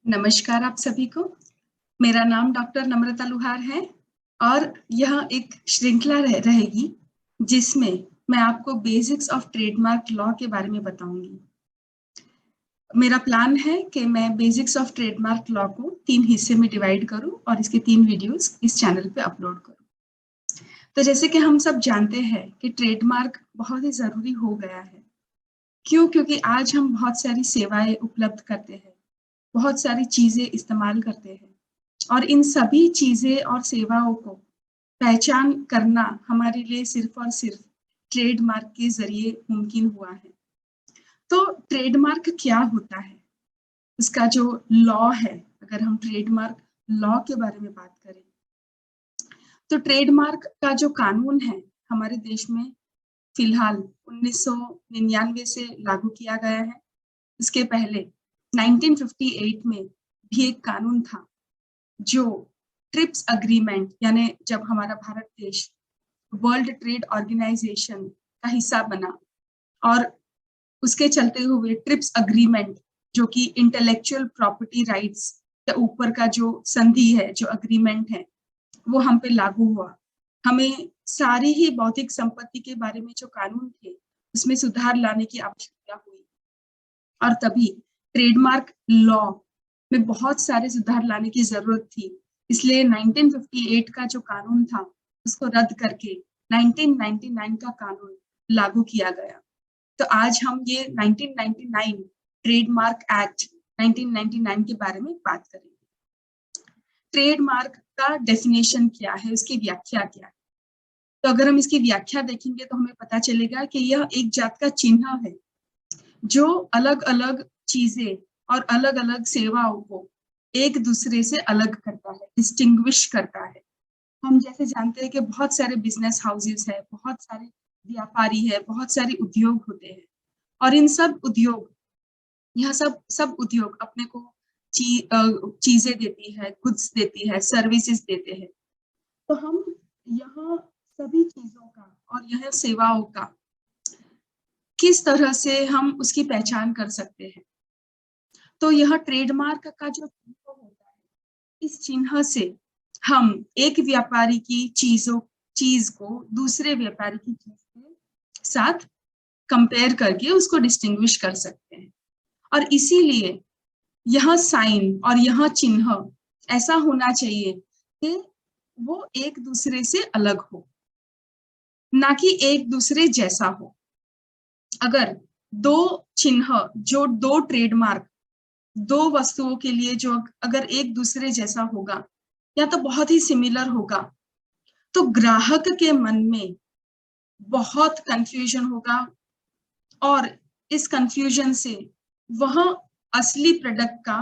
नमस्कार आप सभी को। मेरा नाम डॉक्टर नम्रता लुहार है और यह एक श्रृंखला रहेगी जिसमें मैं आपको बेसिक्स ऑफ ट्रेडमार्क लॉ के बारे में बताऊंगी। मेरा प्लान है कि मैं बेसिक्स ऑफ ट्रेडमार्क लॉ को 3 हिस्से में डिवाइड करूं और इसके 3 वीडियोस इस चैनल पे अपलोड करूं। तो जैसे कि हम सब जानते हैं कि ट्रेडमार्क बहुत ही ज़रूरी हो गया है। क्यों? क्योंकि आज हम बहुत सारी सेवाएं उपलब्ध करते हैं, बहुत सारी चीज़ें इस्तेमाल करते हैं और इन सभी चीज़ें और सेवाओं को पहचान करना हमारे लिए सिर्फ और सिर्फ ट्रेडमार्क के ज़रिए मुमकिन हुआ है। तो ट्रेडमार्क क्या होता है? उसका जो लॉ है, अगर हम ट्रेडमार्क लॉ के बारे में बात करें, तो ट्रेडमार्क का जो कानून है हमारे देश में फिलहाल 1999 से लागू किया गया है। इसके पहले 1958 में भी एक कानून था जो ट्रिप्स अग्रीमेंट, यानी जब हमारा भारत देश वर्ल्ड ट्रेड ऑर्गेनाइजेशन का हिस्सा बना और उसके चलते हुए ट्रिप्स अग्रीमेंट जो कि इंटेलेक्चुअल प्रॉपर्टी राइट्स के ऊपर का जो संधि है, जो अग्रीमेंट है, वो हम पे लागू हुआ। हमें सारी ही बौद्धिक संपत्ति के बारे में जो कानून थे उसमें सुधार लाने की आवश्यकता हुई और तभी ट्रेडमार्क लॉ में बहुत सारे सुधार लाने की जरूरत थी। इसलिए 1958 का जो कानून था उसको रद्द करके 1999 का कानून लागू किया गया। तो आज हम ये 1999 ट्रेडमार्क एक्ट 1999 के बारे में बात करेंगे। ट्रेडमार्क का डेफिनेशन क्या है, उसकी व्याख्या क्या है? तो अगर हम इसकी व्याख्या देखेंगे तो हमें पता चलेगा कि यह एक जात का चिन्ह है जो अलग अलग चीजें और अलग अलग सेवाओं को एक दूसरे से अलग करता है, डिस्टिंग्विश करता है। हम जैसे जानते हैं कि बहुत सारे बिजनेस हाउसेस है, बहुत सारे व्यापारी है, बहुत सारे उद्योग होते हैं और इन सब उद्योग, यह सब उद्योग अपने को चीजें देती है, गुड्स देती है, सर्विसेज देते हैं। तो हम यहाँ सभी चीजों का और यह सेवाओं का किस तरह से हम उसकी पहचान कर सकते हैं? तो यह ट्रेडमार्क का जो चिन्ह होता है, इस चिन्ह से हम एक व्यापारी की चीज को दूसरे व्यापारी की चीज के साथ कंपेयर करके उसको डिस्टिंग्विश कर सकते हैं। और इसीलिए यह साइन और यह चिन्ह ऐसा होना चाहिए कि वो एक दूसरे से अलग हो, ना कि एक दूसरे जैसा हो। अगर दो चिन्ह, जो दो ट्रेडमार्क दो वस्तुओं के लिए जो अगर एक दूसरे जैसा होगा या तो बहुत ही सिमिलर होगा, तो ग्राहक के मन में बहुत कंफ्यूजन होगा और इस कंफ्यूजन से वह असली प्रोडक्ट का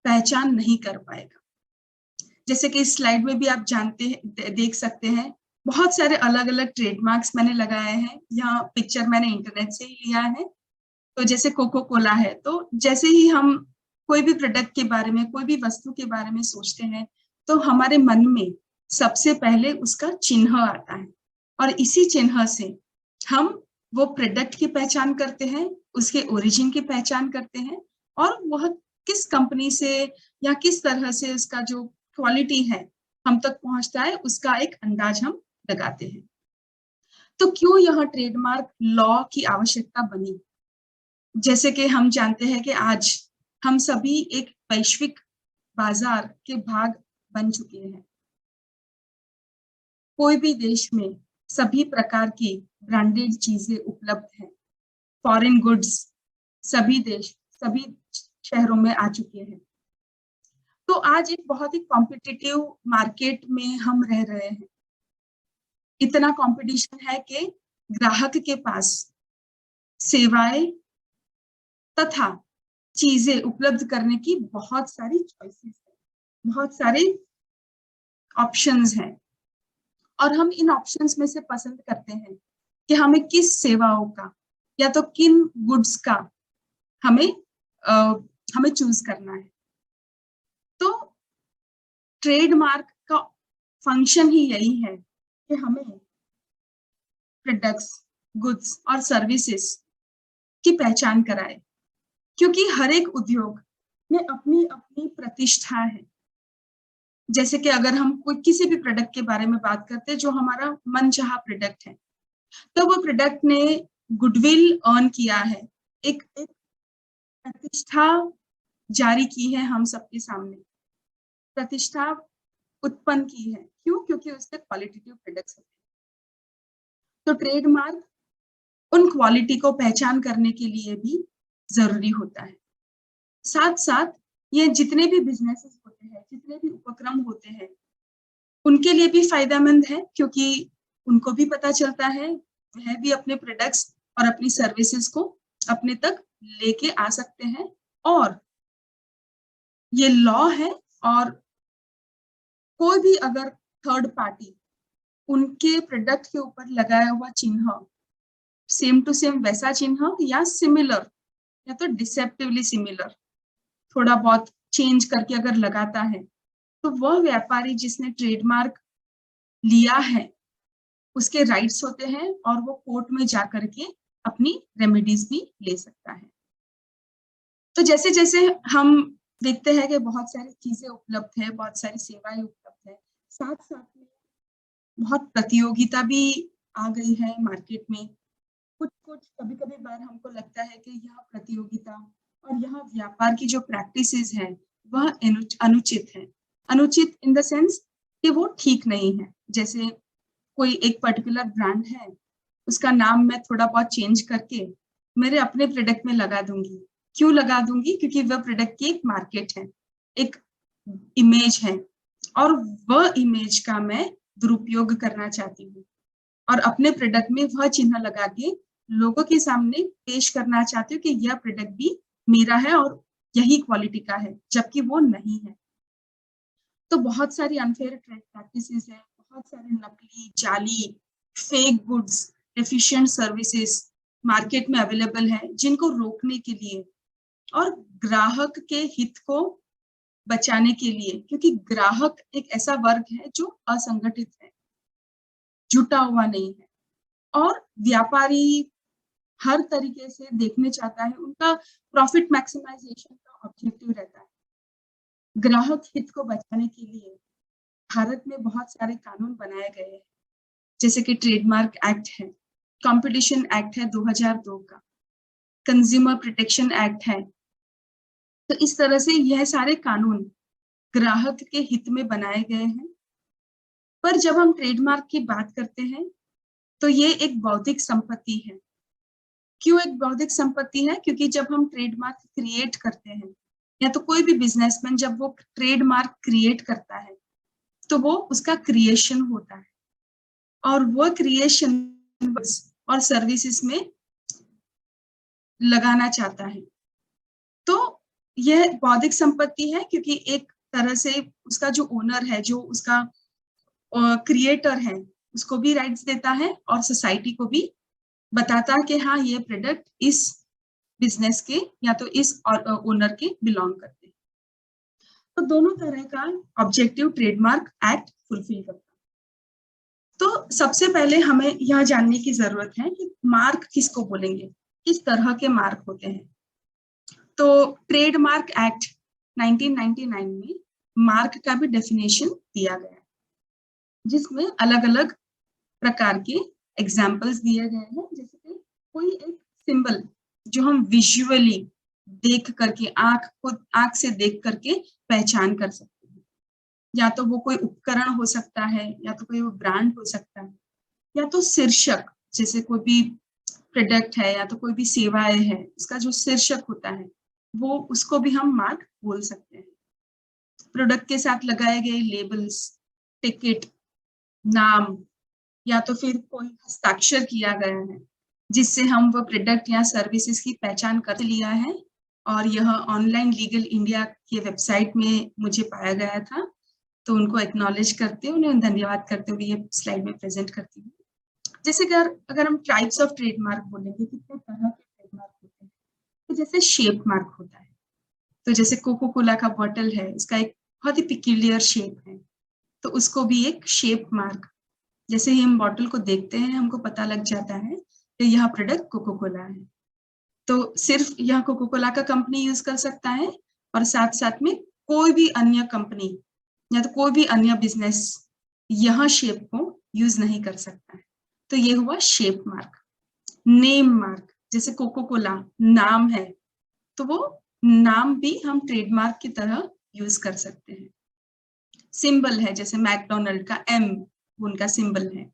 पहचान नहीं कर पाएगा। जैसे कि इस स्लाइड में भी आप जानते हैं, देख सकते हैं, बहुत सारे अलग अलग ट्रेडमार्क्स मैंने लगाए हैं। यहाँ पिक्चर मैंने इंटरनेट से ही लिया है। तो जैसे कोको कोला है, तो जैसे ही हम कोई भी प्रोडक्ट के बारे में, कोई भी वस्तु के बारे में सोचते हैं तो हमारे मन में सबसे पहले उसका चिन्ह आता है और इसी चिन्ह से हम वो प्रोडक्ट की पहचान करते हैं, उसके ओरिजिन की पहचान करते हैं और वह किस कंपनी से या किस तरह से उसका जो क्वालिटी है हम तक पहुंचता है, उसका एक अंदाज हम लगाते हैं। तो क्यों यह ट्रेडमार्क लॉ की आवश्यकता बनी? जैसे कि हम जानते हैं कि आज हम सभी एक वैश्विक बाजार के भाग बन चुके हैं। कोई भी देश में सभी प्रकार की ब्रांडेड चीजें उपलब्ध हैं। फॉरेन गुड्स सभी देश, सभी शहरों में आ चुके हैं। तो आज एक बहुत ही कॉम्पिटिटिव मार्केट में हम रह रहे हैं। इतना कंपटीशन है कि ग्राहक के पास सेवाएं तथा चीजें उपलब्ध करने की बहुत सारी चॉइसेस है, बहुत सारे ऑप्शंस हैं और हम इन ऑप्शंस में से पसंद करते हैं कि हमें किस सेवाओं का या तो किन गुड्स का हमें हमें चूज करना है। तो ट्रेडमार्क का फंक्शन ही यही है कि हमें प्रोडक्ट्स, गुड्स और सर्विसेज की पहचान कराए, क्योंकि हर एक उद्योग में अपनी अपनी प्रतिष्ठा है। जैसे कि अगर हम कोई किसी भी प्रोडक्ट के बारे में बात करते हैं जो हमारा मनचाहा प्रोडक्ट है, तो वो प्रोडक्ट ने गुडविल अर्न किया है, एक एक प्रतिष्ठा जारी की है हम सबके सामने, प्रतिष्ठा उत्पन्न की है। क्यों? क्योंकि उसके क्वालिटेटिव प्रोडक्ट्स होते हैं। तो ट्रेडमार्क उन क्वालिटी को पहचान करने के लिए भी जरूरी होता है। साथ साथ ये जितने भी बिजनेसेस होते हैं, जितने भी उपक्रम होते हैं, उनके लिए भी फायदेमंद है, क्योंकि उनको भी पता चलता है, वह भी अपने प्रोडक्ट्स और अपनी सर्विसेज को अपने तक लेके आ सकते हैं। और ये लॉ है, और कोई भी अगर थर्ड पार्टी उनके प्रोडक्ट के ऊपर लगाया हुआ चिन्ह सेम टू सेम वैसा चिन्ह या सिमिलर या तो डिसेप्टिवली सिमिलर थोड़ा बहुत चेंज करके अगर लगाता है, तो वह व्यापारी जिसने ट्रेडमार्क लिया है उसके राइट्स होते हैं, और वो कोर्ट में जा करके अपनी रेमेडीज भी ले सकता है। तो जैसे जैसे हम देखते हैं कि बहुत सारी चीजें उपलब्ध है, बहुत सारी सेवाएं उपलब्ध है, साथ साथ में बहुत प्रतियोगिता भी आ गई है मार्केट में। कुछ कुछ कभी कभी बार हमको लगता है कि यह प्रतियोगिता और यह व्यापार की जो प्रैक्टिसेस है वह अनुचित है। अनुचित इन द सेंस कि वो ठीक नहीं है। जैसे कोई एक पर्टिकुलर ब्रांड है, उसका नाम मैं थोड़ा बहुत चेंज करके मेरे अपने प्रोडक्ट में लगा दूंगी। क्यों लगा दूंगी? क्योंकि वह प्रोडक्ट की एक मार्केट है, एक इमेज है, और वह इमेज का मैं दुरुपयोग करना चाहती हूँ और अपने प्रोडक्ट में वह चिन्ह लगा के लोगों के सामने पेश करना चाहती हूँ कि यह प्रोडक्ट भी मेरा है और यही क्वालिटी का है, जबकि वो नहीं है। तो बहुत सारी अनफेयर ट्रेड प्रैक्टिसेस है, बहुत सारे नकली, जाली, fake goods, efficient services market में अवेलेबल है, जिनको रोकने के लिए और ग्राहक के हित को बचाने के लिए, क्योंकि ग्राहक एक ऐसा वर्ग है जो असंगठित है, जुटा हुआ नहीं है, और व्यापारी हर तरीके से देखने चाहता है, उनका प्रॉफिट मैक्सिमाइजेशन का ऑब्जेक्टिव रहता है। ग्राहक हित को बचाने के लिए भारत में बहुत सारे कानून बनाए गए हैं, जैसे कि ट्रेडमार्क एक्ट है, कंपटीशन एक्ट है 2002 का, कंज्यूमर प्रोटेक्शन एक्ट है। तो इस तरह से यह सारे कानून ग्राहक के हित में बनाए गए हैं। पर जब हम ट्रेडमार्क की बात करते हैं तो ये एक बौद्धिक संपत्ति है। क्यों एक बौद्धिक संपत्ति है? क्योंकि जब हम ट्रेडमार्क क्रिएट करते हैं, या तो कोई भी बिजनेसमैन जब वो ट्रेडमार्क क्रिएट करता है तो वो उसका क्रिएशन होता है, और वो क्रिएशन और सर्विसेज में लगाना चाहता है। तो यह बौद्धिक संपत्ति है, क्योंकि एक तरह से उसका जो ओनर है, जो उसका क्रिएटर है, उसको भी राइट्स देता है और सोसाइटी को भी बताता है कि हाँ, ये प्रोडक्ट इस बिजनेस के या तो इस ओनर के बिलोंग करते हैं। तो दोनों तरह का ऑब्जेक्टिव ट्रेडमार्क एक्ट फुलफिल करता है। तो सबसे पहले हमें यह जानने की जरूरत है कि मार्क किसको बोलेंगे, किस तरह के मार्क होते हैं। तो ट्रेडमार्क एक्ट 1999 में मार्क का भी डेफिनेशन दिया गया है, जिसमें अलग अलग प्रकार के एग्जाम्पल्स दिए गए हैं। जैसे कि कोई एक सिंबल जो हम विजुअली देख करके आंख से देख करके पहचान कर सकते हैं, या तो वो कोई उपकरण हो सकता है, या तो कोई वो ब्रांड हो सकता है, या तो शीर्षक, जैसे कोई भी प्रोडक्ट है या तो कोई भी सेवाएं है, इसका जो शीर्षक होता है वो उसको भी हम मार्क बोल सकते हैं। प्रोडक्ट के साथ लगाए गए लेबल्स, टिकट, नाम, या तो फिर कोई हस्ताक्षर किया गया है जिससे हम वो प्रोडक्ट या सर्विसेज की पहचान कर लिया है, और यह ऑनलाइन लीगल इंडिया के वेबसाइट में मुझे पाया गया था। तो उनको एक्नॉलेज करते हुए, उन्हें धन्यवाद करते हुए ये स्लाइड में प्रेजेंट करती हूँ। जैसे अगर हम टाइप्स ऑफ ट्रेडमार्क बोलेंगे, कितने तरह के ट्रेडमार्क होते हैं, तो जैसे शेप मार्क होता है। तो जैसे कोको कोला का बॉटल है, इसका एक बहुत ही पिक्यूलियर शेप है, तो उसको भी एक शेप मार्क, जैसे ही हम बॉटल को देखते हैं हमको पता लग जाता है कि यह प्रोडक्ट कोको कोला है। तो सिर्फ यह कोको कोला का कंपनी यूज कर सकता है, और साथ साथ में कोई भी अन्य कंपनी या तो कोई भी अन्य बिजनेस यह शेप को यूज नहीं कर सकता है। तो ये हुआ शेप मार्क। नेम मार्क, जैसे कोको कोला नाम है, तो वो नाम भी हम ट्रेडमार्क की तरह यूज कर सकते हैं। सिंबल है, जैसे मैकडोनल्ड का एम उनका सिंबल है।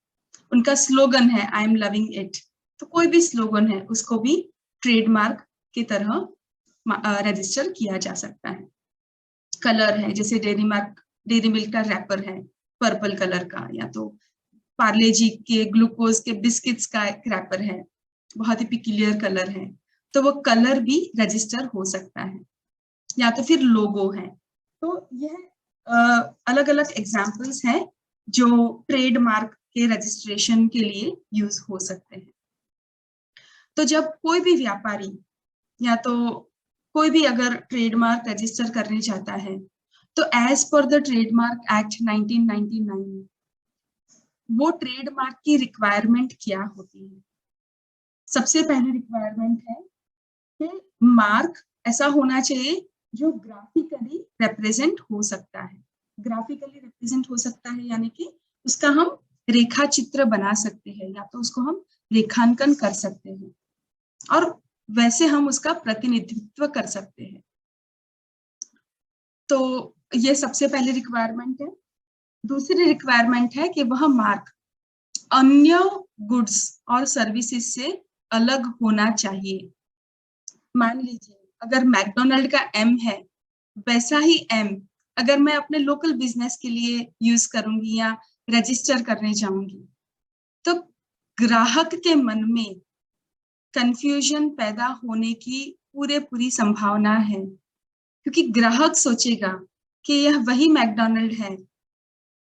उनका स्लोगन है आई एम लविंग इट, तो कोई भी स्लोगन है उसको भी ट्रेडमार्क की तरह रजिस्टर किया जा सकता है। कलर है, जैसे डेयरी मिल्क का रैपर है पर्पल कलर का, या तो पार्ले जी के ग्लूकोज के बिस्किट्स का एक रैपर है, बहुत ही पिक्यूलियर कलर है, तो वो कलर भी रजिस्टर हो सकता है। या तो फिर लोगो है। तो यह अलग अलग एग्जाम्पल्स हैं जो ट्रेडमार्क के रजिस्ट्रेशन के लिए यूज हो सकते हैं। तो जब कोई भी व्यापारी या तो कोई भी अगर ट्रेडमार्क रजिस्टर करने चाहता है, तो as per the trademark act 1999 वो ट्रेडमार्क की रिक्वायरमेंट क्या होती है। सबसे पहली रिक्वायरमेंट है कि मार्क ऐसा होना चाहिए जो ग्राफिकली रिप्रेजेंट हो सकता है। ग्राफिकली रिप्रेजेंट हो सकता है यानी कि उसका हम रेखा चित्र बना सकते हैं, या तो उसको हम रेखांकन कर सकते हैं और वैसे हम उसका प्रतिनिधित्व कर सकते हैं। तो ये सबसे पहली रिक्वायरमेंट है। दूसरी रिक्वायरमेंट है कि वह मार्क अन्य गुड्स और सर्विसेज से अलग होना चाहिए। मान लीजिए अगर मैकडोनल्ड का एम है, वैसा ही एम अगर मैं अपने लोकल बिजनेस के लिए यूज करूंगी या रजिस्टर करने जाऊंगी, तो ग्राहक के मन में कंफ्यूजन पैदा होने की पूरी संभावना है, क्योंकि ग्राहक सोचेगा कि यह वही मैकडोनल्ड है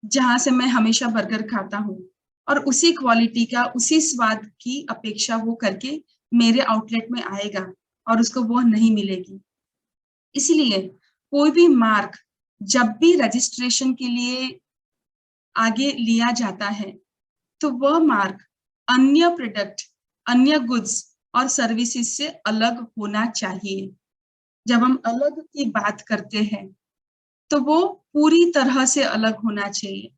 जहां से मैं हमेशा बर्गर खाता हूँ, और उसी क्वालिटी का उसी स्वाद की अपेक्षा वो करके मेरे आउटलेट में आएगा और उसको वो नहीं मिलेगी। इसलिए कोई भी मार्क जब भी रजिस्ट्रेशन के लिए आगे लिया जाता है, तो वह मार्क अन्य प्रोडक्ट, अन्य गुड्स और सर्विसेज से अलग होना चाहिए। जब हम अलग की बात करते हैं तो वो पूरी तरह से अलग होना चाहिए।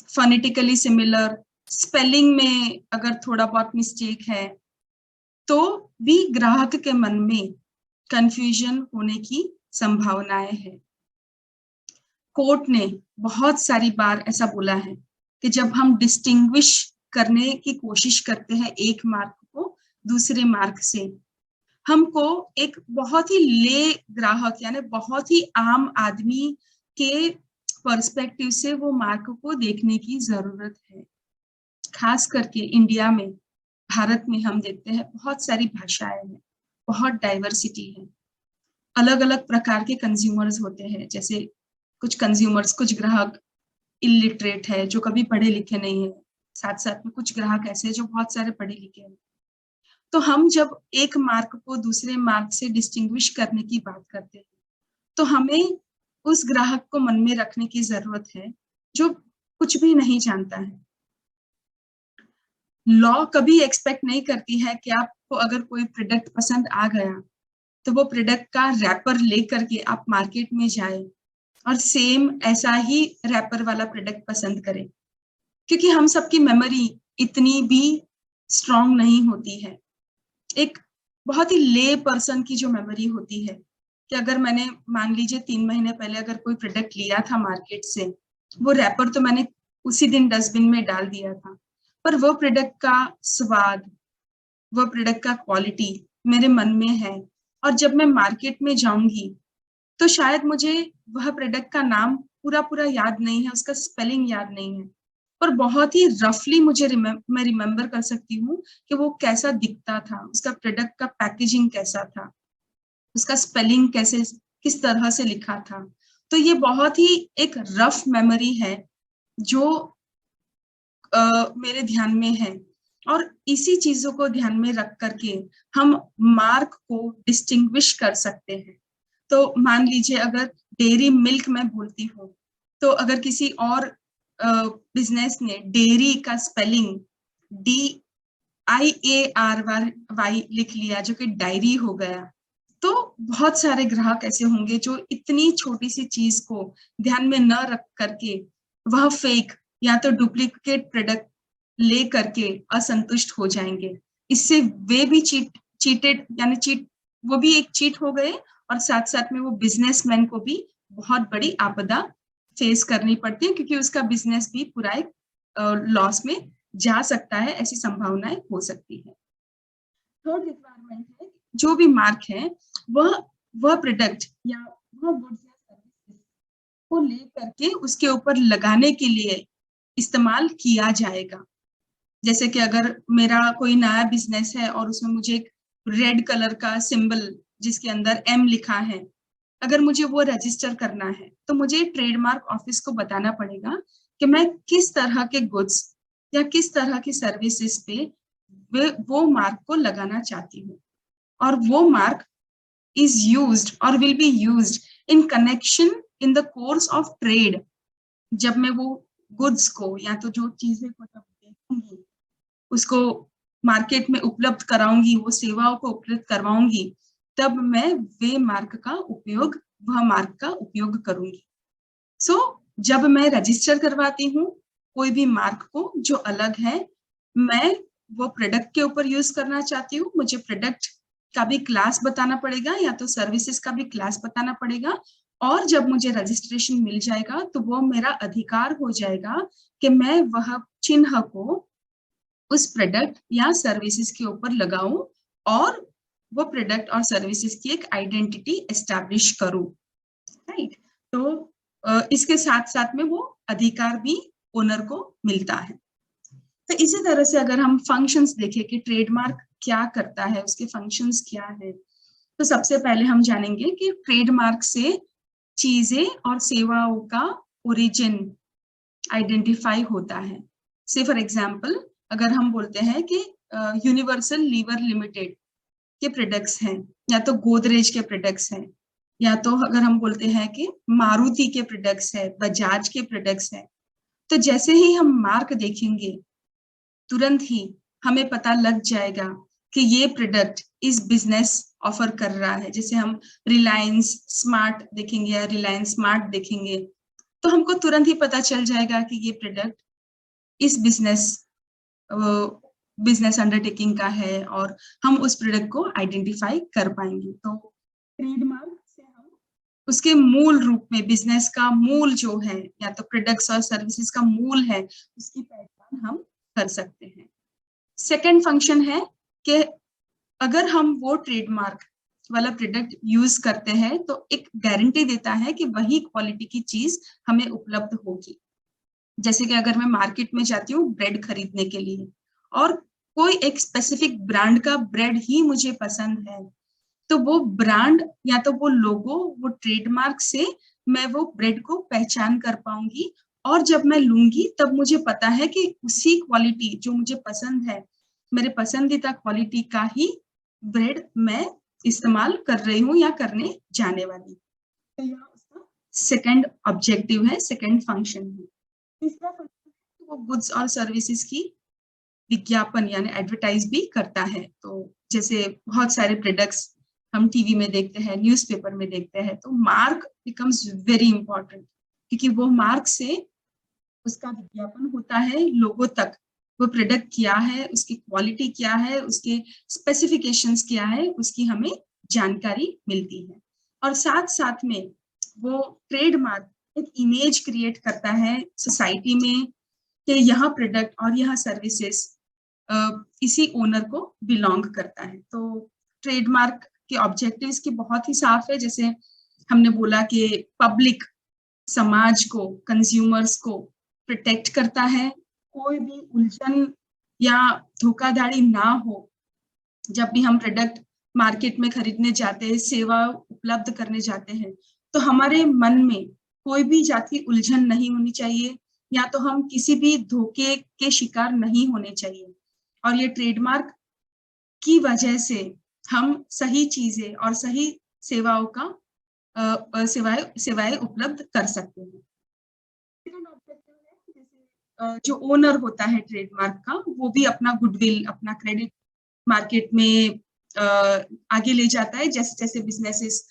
फोनेटिकली सिमिलर, स्पेलिंग में अगर थोड़ा बहुत मिस्टेक है तो भी ग्राहक के मन में कंफ्यूजन होने की संभावनाएं है। कोर्ट ने बहुत सारी बार ऐसा बोला है कि जब हम डिस्टिंग्विश करने की कोशिश करते हैं एक मार्क को दूसरे मार्क से, हमको एक बहुत ही ले ग्राहक यानी बहुत ही आम आदमी के पर्सपेक्टिव से वो मार्क को देखने की जरूरत है। खास करके इंडिया में, भारत में हम देखते हैं बहुत सारी भाषाएं हैं, बहुत डाइवर्सिटी है, अलग अलग प्रकार के कंज्यूमर्स होते हैं। जैसे कुछ कंज्यूमर्स, कुछ ग्राहक इलिटरेट है जो कभी पढ़े लिखे नहीं है, साथ साथ में कुछ ग्राहक ऐसे हैं जो बहुत सारे पढ़े लिखे हैं। तो हम जब एक मार्क को दूसरे मार्क से डिस्टिंग्विश करने की बात करते हैं, तो हमें उस ग्राहक को मन में रखने की जरूरत है जो कुछ भी नहीं जानता है। लॉ कभी एक्सपेक्ट नहीं करती है कि आपको अगर कोई प्रोडक्ट पसंद आ गया तो वो प्रोडक्ट का रैपर लेकर के आप मार्केट में जाए और सेम ऐसा ही रैपर वाला प्रोडक्ट पसंद करें, क्योंकि हम सबकी मेमोरी इतनी भी स्ट्रांग नहीं होती है। एक बहुत ही ले पर्सन की जो मेमोरी होती है कि अगर मैंने मान लीजिए 3 महीने पहले अगर कोई प्रोडक्ट लिया था मार्केट से, वो रैपर तो मैंने उसी दिन डस्टबिन में डाल दिया था, पर वो प्रोडक्ट का स्वाद, वो प्रोडक्ट का क्वालिटी मेरे मन में है, और जब मैं मार्केट में जाऊंगी तो शायद मुझे वह प्रोडक्ट का नाम पूरा पूरा याद नहीं है, उसका स्पेलिंग याद नहीं है, पर बहुत ही रफली मैं रिमेम्बर कर सकती हूँ कि वो कैसा दिखता था, उसका प्रोडक्ट का पैकेजिंग कैसा था, उसका स्पेलिंग कैसे किस तरह से लिखा था। तो ये बहुत ही एक रफ मेमोरी है जो मेरे ध्यान में है, और इसी चीजों को ध्यान में रख करके हम मार्क को डिस्टिंग्विश कर सकते हैं। तो मान लीजिए अगर डेयरी मिल्क मैं बोलती हूँ, तो अगर किसी और बिजनेस ने डेयरी का स्पेलिंग DIARY लिख लिया जो कि डायरी हो गया, तो बहुत सारे ग्राहक ऐसे होंगे जो इतनी छोटी सी चीज को ध्यान में न रख करके वह फेक या तो डुप्लीकेट प्रोडक्ट ले करके असंतुष्ट हो जाएंगे। इससे वे भी चीटेड यानी वो भी एक चीट हो गए, और साथ साथ में वो बिजनेसमैन को भी बहुत बड़ी आपदा फेस करनी पड़ती है, क्योंकि उसका बिजनेस भी पूरा एक लॉस में जा सकता है, ऐसी संभावनाएं हो सकती है। थर्ड रिक्वायरमेंट है, जो भी मार्क है वह प्रोडक्ट या वह गुड्स या सर्विसेज को ले करके उसके ऊपर लगाने के लिए इस्तेमाल किया जाएगा। जैसे कि अगर मेरा कोई नया बिजनेस है और उसमें मुझे एक रेड कलर का सिंबल जिसके अंदर एम लिखा है, अगर मुझे वो रजिस्टर करना है तो मुझे ट्रेडमार्क ऑफिस को बताना पड़ेगा कि मैं किस तरह के गुड्स या किस तरह की सर्विसेज पे वो मार्क को लगाना चाहती हूँ, और वो mark is used or will be used in connection in the course of trade। जब मैं वो गुड्स को या तो जो चीजें को जब देखूंगी, उसको मार्केट में उपलब्ध कराऊंगी, वो सेवाओं को उपलब्ध करवाऊंगी, तब मैं वह मार्क का उपयोग करूंगी। सो जब मैं रजिस्टर करवाती हूँ कोई भी मार्क को जो अलग है, मैं वो प्रोडक्ट के ऊपर यूज करना चाहती हूँ, मुझे प्रोडक्ट का भी क्लास बताना पड़ेगा या तो सर्विसेज का भी क्लास बताना पड़ेगा, और जब मुझे रजिस्ट्रेशन मिल जाएगा तो वो मेरा अधिकार हो जाएगा कि मैं वह चिन्ह को उस प्रोडक्ट या सर्विसेज के ऊपर लगाऊं और वो प्रोडक्ट और सर्विसेज की एक आइडेंटिटी एस्टैब्लिश करूं, राइट। तो इसके साथ साथ में वो अधिकार भी ओनर को मिलता है। तो इसी तरह से अगर हम फंक्शंस देखें कि ट्रेडमार्क क्या करता है, उसके फंक्शंस क्या है, तो सबसे पहले हम जानेंगे कि ट्रेडमार्क से चीजें और सेवाओं का ओरिजिन आइडेंटिफाई होता है। से फॉर एग्जांपल अगर हम बोलते हैं कि यूनिवर्सल लीवर लिमिटेड के प्रोडक्ट्स हैं, या तो गोदरेज के प्रोडक्ट्स हैं, या तो अगर हम बोलते हैं कि मारुति के प्रोडक्ट्स है, बजाज के प्रोडक्ट्स हैं, तो जैसे ही हम मार्क देखेंगे तुरंत ही हमें पता लग जाएगा कि ये प्रोडक्ट इस बिजनेस ऑफर कर रहा है। जैसे हम रिलायंस स्मार्ट देखेंगे या रिलायंस स्मार्ट देखेंगे तो हमको तुरंत ही पता चल जाएगा कि ये प्रोडक्ट इस बिजनेस अंडरटेकिंग का है, और हम उस प्रोडक्ट को आइडेंटिफाई कर पाएंगे। तो ट्रेडमार्क से हम उसके मूल रूप में बिजनेस का मूल जो है या तो प्रोडक्ट्स और सर्विसेज का मूल है, उसकी पहचान हम कर सकते हैं। सेकंड फंक्शन है कि अगर हम वो ट्रेडमार्क वाला प्रोडक्ट यूज करते हैं तो एक गारंटी देता है कि वही क्वालिटी की चीज हमें उपलब्ध होगी। जैसे कि अगर मैं मार्केट में जाती हूँ ब्रेड खरीदने के लिए और कोई एक स्पेसिफिक ब्रांड का ब्रेड ही मुझे पसंद है, तो वो ब्रांड या तो वो लोगो, वो ट्रेडमार्क से मैं वो ब्रेड को पहचान कर पाऊंगी, और जब मैं लूंगी तब मुझे पता है कि उसी क्वालिटी जो मुझे पसंद है, मेरे पसंदीदा क्वालिटी का ही ब्रेड मैं इस्तेमाल कर रही हूँ या करने जाने वाली। तो यह उसका सेकंड ऑब्जेक्टिव है, सेकंड फंक्शन है। तीसरा फंक्शन वो गुड्स और सर्विसेज की विज्ञापन यानी एडवर्टाइज भी करता है। तो जैसे बहुत सारे प्रोडक्ट्स हम टीवी में देखते हैं, न्यूज़पेपर में देखते हैं, तो मार्क बिकम्स वेरी इंपॉर्टेंट, क्योंकि वो मार्क से उसका विज्ञापन होता है लोगों तक, वो प्रोडक्ट क्या है, उसकी क्वालिटी क्या है, उसके स्पेसिफिकेशंस क्या है, उसकी हमें जानकारी मिलती है। और साथ साथ में वो ट्रेडमार्क एक इमेज क्रिएट करता है सोसाइटी में कि यह प्रोडक्ट और यह सर्विसेज इसी ओनर को बिलोंग करता है। तो ट्रेडमार्क के ऑब्जेक्टिव्स की बहुत ही साफ है, जैसे हमने बोला कि पब्लिक समाज को, कंज्यूमर्स को प्रोटेक्ट करता है, कोई भी उलझन या धोखाधड़ी ना हो। जब भी हम प्रोडक्ट मार्केट में खरीदने जाते हैं, सेवा उपलब्ध करने जाते हैं, तो हमारे मन में कोई भी जाति उलझन नहीं होनी चाहिए, या तो हम किसी भी धोखे के शिकार नहीं होने चाहिए। और ये ट्रेडमार्क की वजह से हम सही चीजें और सही सेवाओं का सेवाएं उपलब्ध कर सकते हैं। जो ओनर होता है ट्रेडमार्क का, वो भी अपना गुडविल, अपना क्रेडिट मार्केट में आगे ले जाता है। जैसे जैसे बिजनेसेस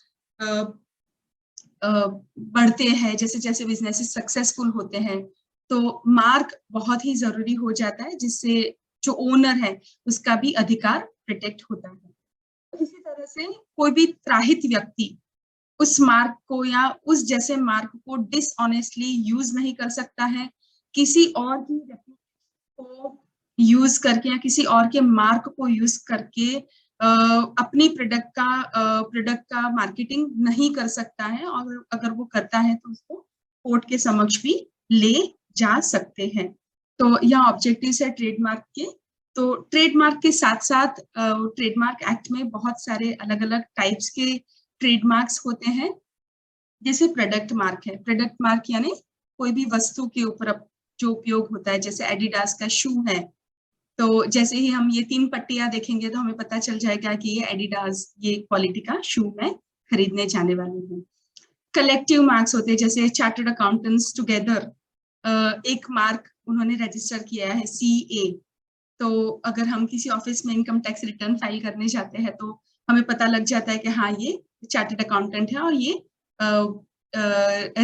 बढ़ते हैं, जैसे जैसे बिजनेसेस सक्सेसफुल होते हैं, तो मार्क बहुत ही जरूरी हो जाता है, जिससे जो ओनर है उसका भी अधिकार प्रोटेक्ट होता है। इसी तरह से कोई भी त्राहित व्यक्ति उस मार्क को या उस जैसे मार्क को डिसऑनेस्टली यूज नहीं कर सकता है। किसी और की रेपुटेशन को यूज करके या किसी और के मार्क को यूज करके अपनी प्रोडक्ट का मार्केटिंग नहीं कर सकता है, और अगर वो करता है तो उसको कोर्ट के समक्ष भी ले जा सकते हैं। तो यह ऑब्जेक्टिव्स है ट्रेडमार्क के। तो ट्रेडमार्क के साथ साथ ट्रेडमार्क एक्ट में बहुत सारे अलग अलग टाइप्स के ट्रेडमार्क्स होते हैं। जैसे प्रोडक्ट मार्क है, प्रोडक्ट मार्क यानी कोई भी वस्तु के ऊपर जो उपयोग होता है। जैसे एडिडास का शू है, तो जैसे ही हम ये 3 पट्टियां देखेंगे तो हमें पता चल जाएगा कि ये एडिडास, ये क्वालिटी का शू मैं खरीदने जाने वाली हूँ। कलेक्टिव मार्क्स होते हैं, जैसे चार्टर्ड अकाउंटेंट्स टुगेदर एक मार्क उन्होंने रजिस्टर किया है, CA। तो अगर हम किसी ऑफिस में इनकम टैक्स रिटर्न फाइल करने जाते हैं तो हमें पता लग जाता है कि हाँ, ये चार्टर्ड अकाउंटेंट है और ये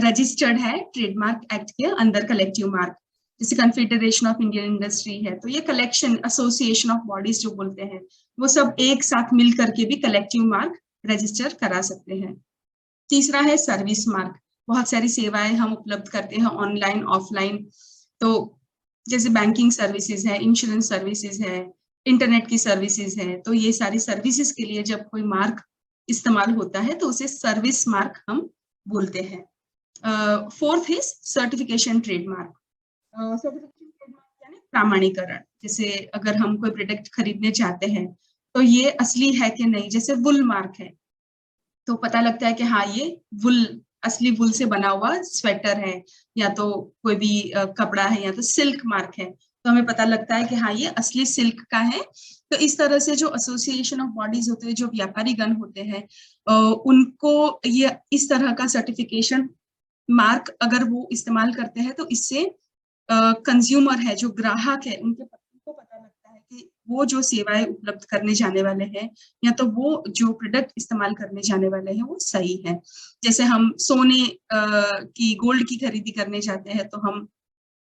रजिस्टर्ड है ट्रेडमार्क एक्ट के अंदर। कलेक्टिव मार्क जैसे कन्फेडरेशन ऑफ इंडियन इंडस्ट्री है, तो ये कलेक्शन एसोसिएशन ऑफ बॉडीज जो बोलते हैं, वो सब एक साथ मिल करके भी कलेक्टिव मार्क रजिस्टर करा सकते हैं। तीसरा है सर्विस मार्क। बहुत सारी सेवाएं हम उपलब्ध करते हैं ऑनलाइन ऑफलाइन। तो जैसे बैंकिंग सर्विसेज है, इंश्योरेंस सर्विसेज है, इंटरनेट की सर्विसेज है, तो ये सारी सर्विसेज के लिए जब कोई मार्क इस्तेमाल होता है तो उसे सर्विस मार्क हम बोलते हैं। Fourth is certification trademark. Certification trademark यानी प्रमाणीकरण। जैसे अगर हम कोई प्रोडक्ट खरीदने चाहते हैं तो ये असली है कि नहीं, जैसे वुल मार्क है तो पता लगता है कि हाँ, ये वुल, असली वुल से बना हुआ स्वेटर है, या तो कोई भी कपड़ा है, या तो सिल्क मार्क है, तो हमें पता लगता है कि हाँ, ये असली सिल्क का है। तो इस तरह से जो एसोसिएशन ऑफ बॉडीज होते हैं, जो व्यापारी गण होते हैं, उनको ये इस तरह का सर्टिफिकेशन मार्क अगर वो इस्तेमाल करते हैं तो इससे कंज्यूमर है, जो ग्राहक है, उनको पता लगता है कि वो जो सेवाएं उपलब्ध करने जाने वाले हैं या तो वो जो प्रोडक्ट इस्तेमाल करने जाने वाले हैं वो सही है। जैसे हम सोने की, गोल्ड की खरीदी करने जाते हैं तो हम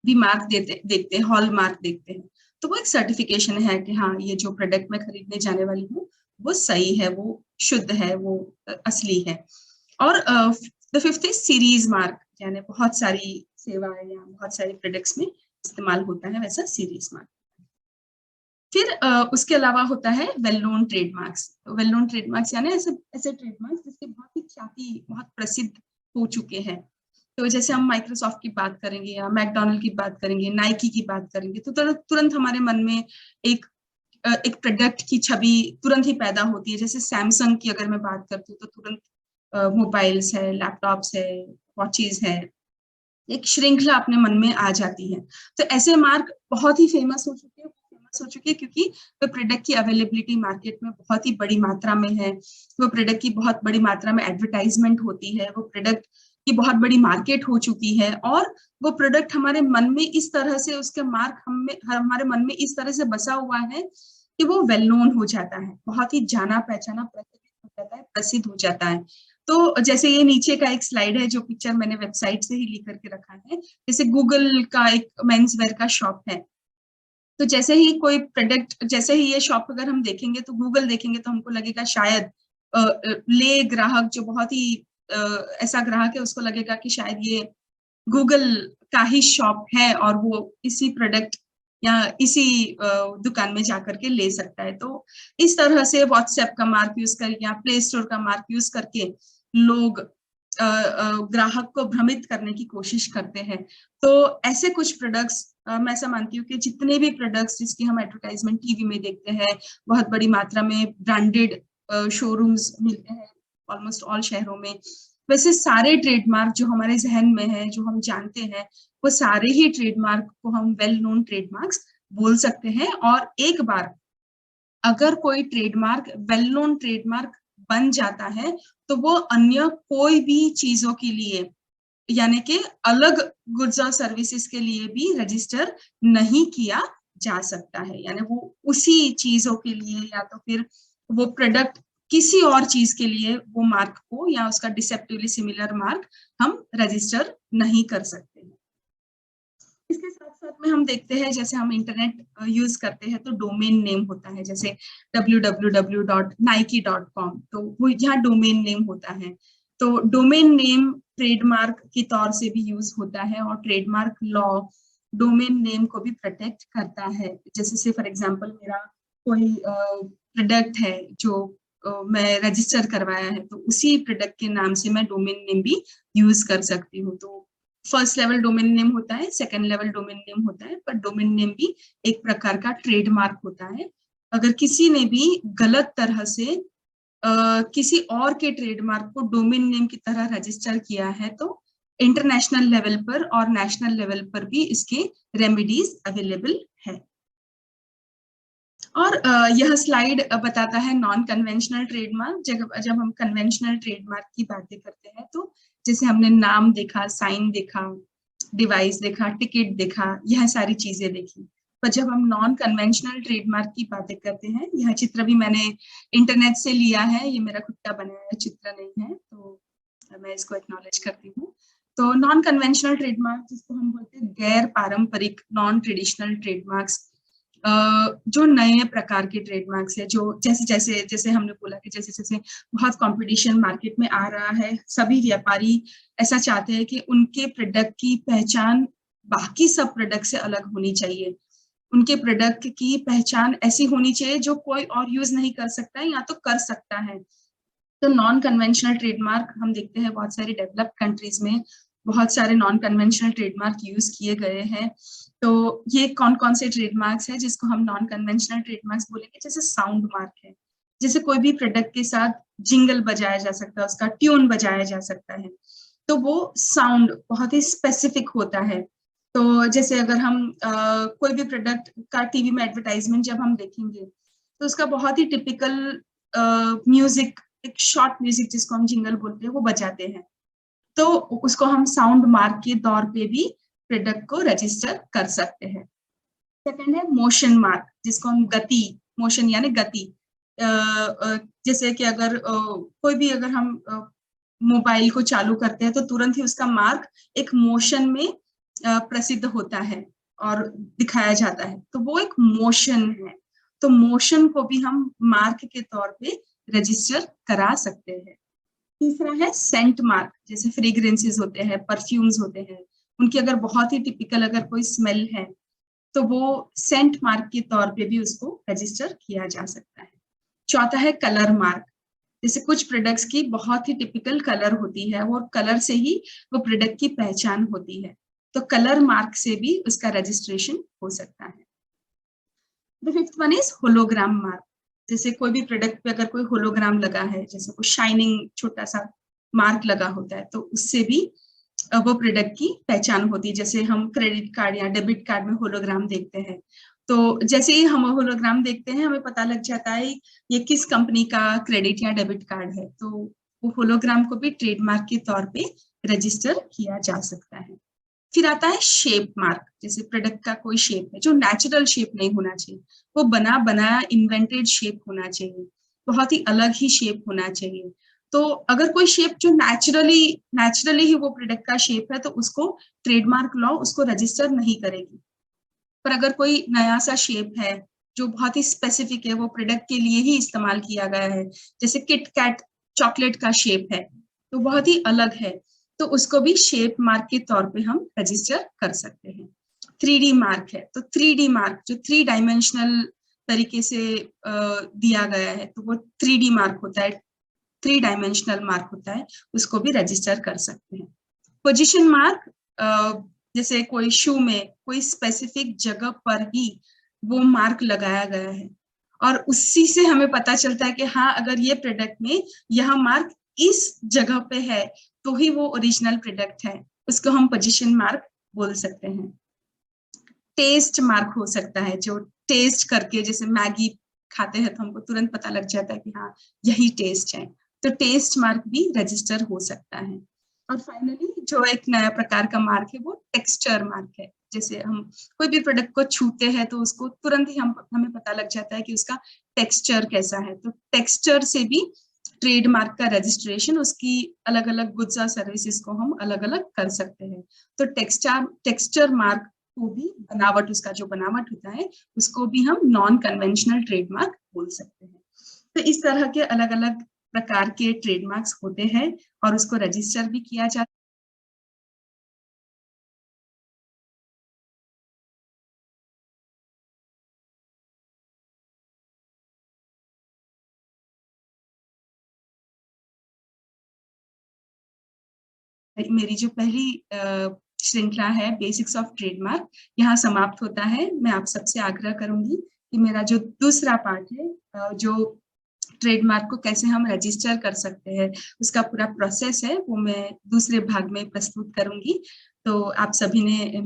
भी मार्क देखते हैं, हॉल मार्क देखते हैं, तो वो एक सर्टिफिकेशन है कि हाँ, ये जो प्रोडक्ट मैं खरीदने जाने वाली हूँ वो सही है, वो शुद्ध है, वो असली है। और the fifth is series mark, यानी बहुत सारी सेवाएं या बहुत सारे प्रोडक्ट्स में इस्तेमाल होता है वैसा सीरीज मार्क। फिर उसके अलावा होता है well known trademarks. Well known trademarks यानी ऐसे ऐसे ट्रेडमार्क्स जिसके बहुत ही ख्याति, बहुत प्रसिद्ध हो चुके हैं। तो जैसे हम माइक्रोसॉफ्ट की बात करेंगे या मैकडोनल्ड की बात करेंगे, नाइकी की बात करेंगे, तो तुरंत हमारे मन में एक एक प्रोडक्ट की छवि तुरंत ही पैदा होती है। जैसे सैमसंग की अगर मैं बात करती हूँ तो तुरंत मोबाइल्स है, लैपटॉप्स है, वॉचेस है, एक श्रृंखला अपने मन में आ जाती है। तो ऐसे मार्क बहुत ही फेमस हो चुके हैं क्योंकि वो प्रोडक्ट की अवेलेबिलिटी मार्केट में बहुत ही बड़ी मात्रा में है, वो प्रोडक्ट की बहुत बड़ी मात्रा में एडवर्टाइजमेंट होती है, वो प्रोडक्ट की बहुत बड़ी मार्केट हो चुकी है, और वो प्रोडक्ट हमारे मन में इस तरह से, उसके मार्क हमारे मन में इस तरह से बसा हुआ है कि वो वेल नोन हो जाता है, बहुत ही जाना पहचाना, प्रचलित हो जाता है, प्रसिद्ध हो जाता है। तो जैसे ये नीचे का एक स्लाइड है, जो पिक्चर मैंने वेबसाइट से ही ली करके रखा है। जैसे गूगल का एक मेंस वेयर का शॉप है, तो जैसे ही कोई प्रोडक्ट, जैसे ही ये शॉप अगर हम देखेंगे तो गूगल देखेंगे तो हमको लगेगा शायद ले ग्राहक जो बहुत ही ऐसा ग्राहक है, उसको लगेगा कि शायद ये गूगल का ही शॉप है और वो इसी प्रोडक्ट या इसी दुकान में जाकर के ले सकता है। तो इस तरह से व्हाट्सएप का मार्क यूज करके या प्ले स्टोर का मार्क यूज करके लोग ग्राहक को भ्रमित करने की कोशिश करते हैं। तो ऐसे कुछ प्रोडक्ट्स, मैं ऐसा मानती हूँ कि जितने भी प्रोडक्ट्स जिसकी हम एडवर्टाइजमेंट टीवी में देखते हैं, बहुत बड़ी मात्रा में ब्रांडेड शोरूम्स मिलते हैं ऑलमोस्ट ऑल शहरों में, वैसे सारे ट्रेडमार्क जो हमारे जहन में है, जो हम जानते हैं, वो सारे ही ट्रेडमार्क को हम वेल नोन ट्रेडमार्क्स बोल सकते हैं। और एक बार अगर कोई ट्रेडमार्क वेल नोन ट्रेडमार्क बन जाता है तो वो अन्य कोई भी चीजों के लिए, यानी कि अलग गुड्स और सर्विसेज के लिए भी रजिस्टर नहीं किया जा सकता है। यानी वो उसी चीजों के लिए या तो फिर वो प्रोडक्ट किसी और चीज के लिए वो मार्क को या उसका डिसेप्टिवली सिमिलर मार्क हम रजिस्टर नहीं कर सकते हैं। इसके साथ साथ में हम देखते हैं जैसे हम इंटरनेट यूज करते हैं तो डोमेन नेम होता है, जैसे www.nike.com, तो वो यहाँ डोमेन नेम होता है। तो डोमेन नेम ट्रेडमार्क के तौर से भी यूज होता है और ट्रेडमार्क लॉ डोमेन नेम को भी प्रोटेक्ट करता है। जैसे से फॉर एग्जांपल मेरा कोई प्रोडक्ट है जो मैं रजिस्टर करवाया है, तो उसी प्रोडक्ट के नाम से मैं डोमेन नेम भी यूज कर सकती हूँ। तो फर्स्ट लेवल डोमेन नेम होता है, सेकंड लेवल डोमेन नेम होता है, पर डोमेन नेम भी एक प्रकार का ट्रेडमार्क होता है। अगर किसी ने भी गलत तरह से किसी और के ट्रेडमार्क को डोमेन नेम की तरह रजिस्टर किया है तो इंटरनेशनल लेवल पर और नेशनल लेवल पर भी इसके रेमेडीज अवेलेबल है। और यह स्लाइड बताता है नॉन कन्वेंशनल ट्रेडमार्क। जब हम कन्वेंशनल ट्रेडमार्क की बातें करते हैं तो जैसे हमने नाम देखा, साइन देखा, डिवाइस देखा, टिकट देखा, यह सारी चीजें देखी। पर जब हम नॉन कन्वेंशनल ट्रेडमार्क की बातें करते हैं, यह चित्र भी मैंने इंटरनेट से लिया है, ये मेरा खुद का बनाया चित्र नहीं है, तो मैं इसको एक्नॉलेज करती हूँ। तो नॉन कन्वेंशनल ट्रेडमार्क जिसको हम बोलते हैं गैर पारंपरिक, नॉन ट्रेडिशनल ट्रेडमार्क्स, जो नए प्रकार के ट्रेडमार्क्स है, जो जैसे हमने बोला कि जैसे जैसे बहुत कंपटीशन मार्केट में आ रहा है, सभी व्यापारी ऐसा चाहते हैं कि उनके प्रोडक्ट की पहचान बाकी सब प्रोडक्ट से अलग होनी चाहिए। उनके प्रोडक्ट की पहचान ऐसी होनी चाहिए जो कोई और यूज नहीं कर सकता है या तो कर सकता है। तो नॉन कन्वेंशनल ट्रेडमार्क हम देखते हैं बहुत सारी डेवलप्ड कंट्रीज में बहुत सारे नॉन कन्वेंशनल ट्रेडमार्क यूज किए गए हैं। तो ये कौन कौन से ट्रेडमार्क्स है जिसको हम नॉन कन्वेंशनल ट्रेडमार्क्स बोलेंगे? जैसे साउंड मार्क है, जैसे कोई भी प्रोडक्ट के साथ जिंगल बजाया जा सकता है, उसका ट्यून बजाया जा सकता है, तो वो साउंड बहुत ही स्पेसिफिक होता है। तो जैसे अगर हम कोई भी प्रोडक्ट का टीवी में एडवर्टाइजमेंट जब हम देखेंगे तो उसका बहुत ही टिपिकल म्यूजिक, एक शॉर्ट म्यूजिक जिसको हम जिंगल बोलते हैं, वो बजाते हैं। तो उसको हम साउंड मार्क के तौर पे भी प्रोडक्ट को रजिस्टर कर सकते हैं। सेकंड है मोशन मार्क, जिसको हम गति, मोशन यानी गति, जैसे कि अगर कोई भी अगर हम मोबाइल को चालू करते हैं तो तुरंत ही उसका मार्क एक मोशन में प्रसिद्ध होता है और दिखाया जाता है, तो वो एक मोशन है। तो मोशन को भी हम मार्क के तौर पे रजिस्टर करा सकते हैं। तीसरा है सेंट मार्क, जैसे फ्रेग्रेंसेस होते हैं, परफ्यूम्स होते हैं, उनकी अगर बहुत ही टिपिकल अगर कोई स्मेल है तो वो सेंट मार्क के तौर पे भी उसको रजिस्टर किया जा सकता है। चौथा है कलर मार्क, जैसे कुछ प्रोडक्ट्स की बहुत ही टिपिकल कलर होती है, वो कलर से ही वो प्रोडक्ट की पहचान होती है, तो कलर मार्क से भी उसका रजिस्ट्रेशन हो सकता है। The fifth one is hologram mark, जैसे कोई भी प्रोडक्ट पे अगर कोई होलोग्राम लगा है, जैसे कोई शाइनिंग छोटा सा मार्क लगा होता है, तो उससे भी वो प्रोडक्ट की पहचान होती है। जैसे हम क्रेडिट कार्ड या डेबिट कार्ड में होलोग्राम देखते हैं, तो जैसे ही हम होलोग्राम देखते हैं हमें पता लग जाता है ये किस कंपनी का क्रेडिट या डेबिट कार्ड है, तो वो होलोग्राम को भी ट्रेडमार्क के तौर पे रजिस्टर किया जा सकता है। फिर आता है शेप मार्क, जैसे प्रोडक्ट का कोई शेप है जो नेचुरल शेप नहीं होना चाहिए, वो बना बनाया इन्वेंटेड शेप होना चाहिए, बहुत ही अलग ही शेप होना चाहिए। तो अगर कोई शेप जो नेचुरली ही वो प्रोडक्ट का शेप है तो उसको ट्रेडमार्क लॉ उसको रजिस्टर नहीं करेगी। पर अगर कोई नया सा शेप है जो बहुत ही स्पेसिफिक है, वो प्रोडक्ट के लिए ही इस्तेमाल किया गया है, जैसे किट कैट चॉकलेट का शेप है तो बहुत ही अलग है, तो उसको भी शेप मार्क के तौर पे हम रजिस्टर कर सकते हैं। 3D मार्क है, तो 3D मार्क जो 3 डायमेंशनल तरीके से दिया गया है, तो वो 3D मार्क होता है, 3 डायमेंशनल मार्क होता है, उसको भी रजिस्टर कर सकते हैं। पोजीशन मार्क, जैसे कोई शू में कोई स्पेसिफिक जगह पर ही वो मार्क लगाया गया है और उसी से हमें पता चलता है कि हाँ, अगर ये प्रोडक्ट में यह मार्क इस जगह पे है तो ही वो ओरिजिनल प्रोडक्ट है, उसको हम पोजीशन मार्क बोल सकते हैं। टेस्ट मार्क हो सकता है, जो टेस्ट करके जैसे मैगी खाते हैं तो हमको तुरंत पता लग जाता है कि हाँ यही टेस्ट है, तो टेस्ट मार्क भी रजिस्टर हो सकता है। और फाइनली जो एक नया प्रकार का मार्क है वो टेक्सचर मार्क है, जैसे हम कोई भी प्रोडक्ट को छूते हैं तो उसको तुरंत ही हमें पता लग जाता है कि उसका टेक्सचर कैसा है। तो टेक्सचर से भी ट्रेडमार्क का रजिस्ट्रेशन, उसकी अलग अलग गुड्स और सर्विसेज को हम अलग अलग कर सकते हैं। तो टेक्सचर मार्क को भी, बनावट, उसका जो बनावट होता है उसको भी हम नॉन कन्वेंशनल ट्रेडमार्क बोल सकते हैं। तो इस तरह के अलग अलग प्रकार के ट्रेडमार्क्स होते हैं और उसको रजिस्टर भी किया जाता है। मेरी जो पहली श्रृंखला है बेसिक्स ऑफ ट्रेडमार्क यहाँ समाप्त होता है। मैं आप सबसे आग्रह करूंगी कि मेरा जो दूसरा पार्ट है, जो ट्रेडमार्क को कैसे हम रजिस्टर कर सकते हैं, उसका पूरा प्रोसेस है, वो मैं दूसरे भाग में प्रस्तुत करूंगी। तो आप सभी ने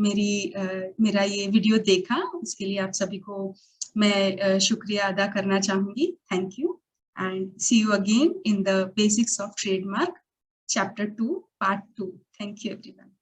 मेरा ये वीडियो देखा, उसके लिए आप सभी को मैं शुक्रिया अदा करना चाहूंगी। Thank you and see you again in the basics of trademark Chapter 2, Part 2. Thank you, everyone.